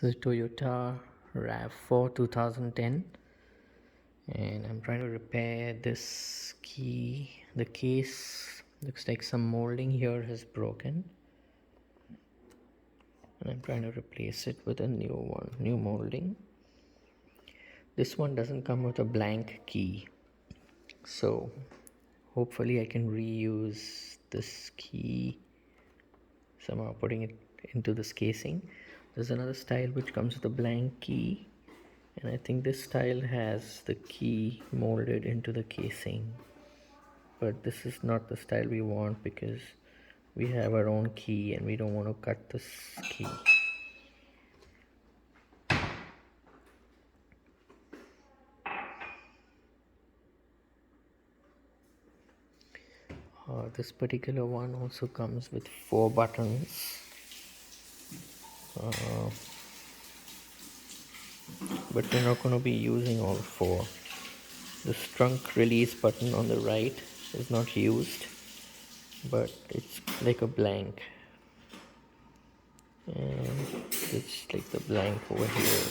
is Toyota RAV4 2010, and I'm trying to repair this key. The case looks like some molding here has broken, and I'm trying to replace it with a new molding. This one doesn't come with a blank key, so hopefully I can reuse this key somehow, putting it into this casing. There's another style which comes with a blank key, and I think this style has the key molded into the casing, but this is not the style we want because we have our own key and we don't want to cut this key. This particular one also comes with 4 buttons, but we're not going to be using all 4. This trunk release button on the right is not used, but it's like a blank, and it's like the blank over here.